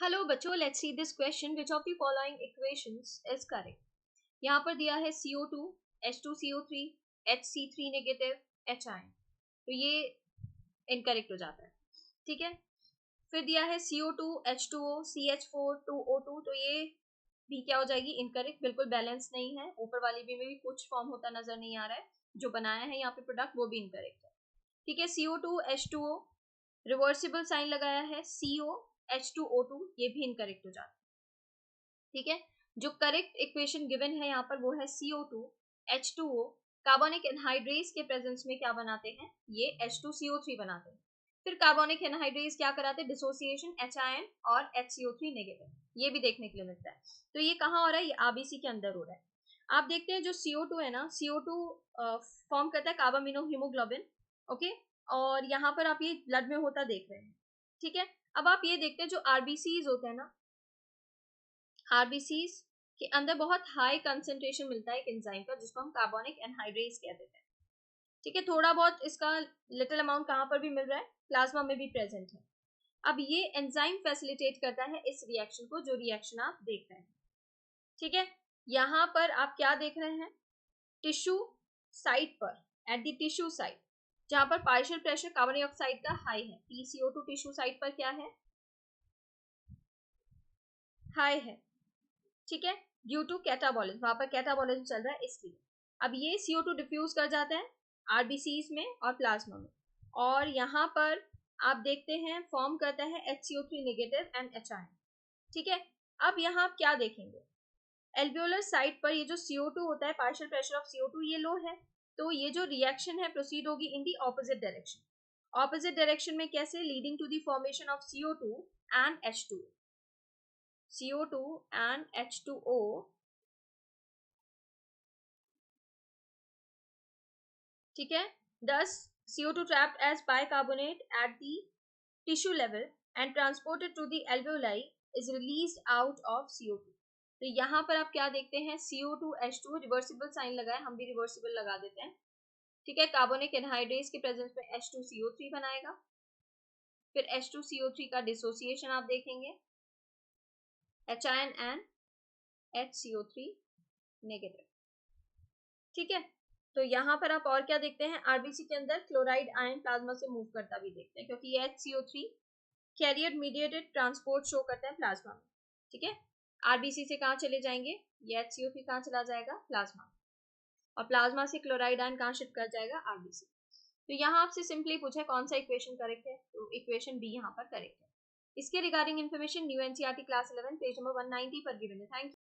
Hello बच्चों, let's see this question, which of the following equations is correct. यहाँ पर दिया है CO2 H2CO3 HC3 negative H ion, तो ये इनकरेक्ट हो जाता है। ठीक है, फिर दिया है CO2 H2O CH4 2O2, तो ये भी क्या हो जाएगी, इनकरेक्ट, बिल्कुल बैलेंस नहीं है। ऊपर वाली भी में भी कुछ फॉर्म होता नजर नहीं आ रहा है, जो बनाया है यहाँ पे प्रोडक्ट वो भी इनकरेक्ट है। ठीक है, CO2 H2O रिवर्सिबल साइन लगाया है, CO H2O2, ये भी इनकरेक्ट हो जाता है। ठीक है, जो करेक्ट इक्वेशन गिवन है यहाँ पर वो है CO2 H2O कार्बोनिक एनहाइड्रेज के प्रेजेंस में क्या बनाते हैं, ये H2CO3 बनाते हैं। फिर कार्बोनिक एनहाइड्रेज क्या कराते हैं, डिसोसिएशन H आयन और HCO3 नेगेटिव, ये भी देखने के लिए मिलता है। तो ये कहाँ हो रहा है, ये RBC के अंदर हो रहा है। आप देखते हैं जो CO2 है ना, CO2 फॉर्म करता है कार्बामिनो हीमोग्लोबिन, ओके, और यहाँ पर आप ये ब्लड में होता देख रहे हैं। ठीक है, अब आप ये देखते हैं जो आरबीसीज होते हैं ना, आरबीसीज के अंदर बहुत हाई कंसेंट्रेशन मिलता है एक एंजाइम का, जिसको हम कार्बोनिक एनहाइड्रेज कहते हैं। ठीक है, थोड़ा बहुत इसका लिटिल अमाउंट कहाँ पर भी मिल रहा है, प्लाज्मा में भी प्रेजेंट है। अब ये एंजाइम फैसिलिटेट करता है इस रिएक्शन को, जो रिएक्शन आप देख रहे हैं। ठीक है, यहाँ पर आप क्या देख रहे हैं, टिश्यू साइट पर, एट द टिश्यू साइट, जहां पर पार्शियल प्रेशर कार्बन डाइऑक्साइड का हाई है, PCO2 टिश्यू साइट पर क्या है, हाई है। ठीक है, ड्यू टू कैटाबॉलिज्म, वहां पर कैटाबॉलिज्म चल रहा है इसलिए। अब ये CO2 डिफ्यूज कर जाता है आरबीसीज में और प्लाज्मा में, और यहाँ पर आप देखते हैं फॉर्म करता है HCO3 negative and H ion. ठीक है, अब यहाँ आप क्या देखेंगे, एल्वियोलर साइट पर ये जो CO2 होता है, पार्शियल प्रेशर ऑफ CO2 ये लो है, तो ये जो रिएक्शन है प्रोसीड होगी in the opposite direction. Opposite direction में कैसे, leading to the formation of CO2 and H2O, CO2 and H2O, ठीक है, thus CO2 trapped as bicarbonate at the tissue level and transported to the alveoli is released out of CO2। तो यहाँ पर आप क्या देखते हैं, CO2 H2 रिवर्सिबल साइन लगा है, हम भी रिवर्सिबल लगा देते हैं। ठीक है, कार्बोनिक एनहाइड्रेज के प्रेजेंस में H2CO3 बनाएगा, फिर H2CO3 का डिसोसिएशन आप देखेंगे, H ion and HCO3 negative. ठीक है, तो यहाँ पर आप और क्या देखते हैं, आरबीसी के अंदर क्लोराइड आयन प्लाज्मा से मूव करता भी देखते हैं, क्योंकि ये HCO3 career mediated transport show करता है प्लाज्मा में। ठीक है, आरबीसी से कहाँ चले जाएंगे, ये HCO3 कहाँ चला जाएगा, प्लाज्मा में, और प्लाज्मा से क्लोराइड आयन कहाँ शिफ्ट कर जाएगा, आरबीसी। तो यहाँ आपसे सिंपली पूछा कौन सा इक्वेशन करेक्ट है, तो इक्वेशन बी यहाँ पर करेक्ट है। इसके regarding information new NCERT class 11 page number 190 पर गिवन है। Thank you.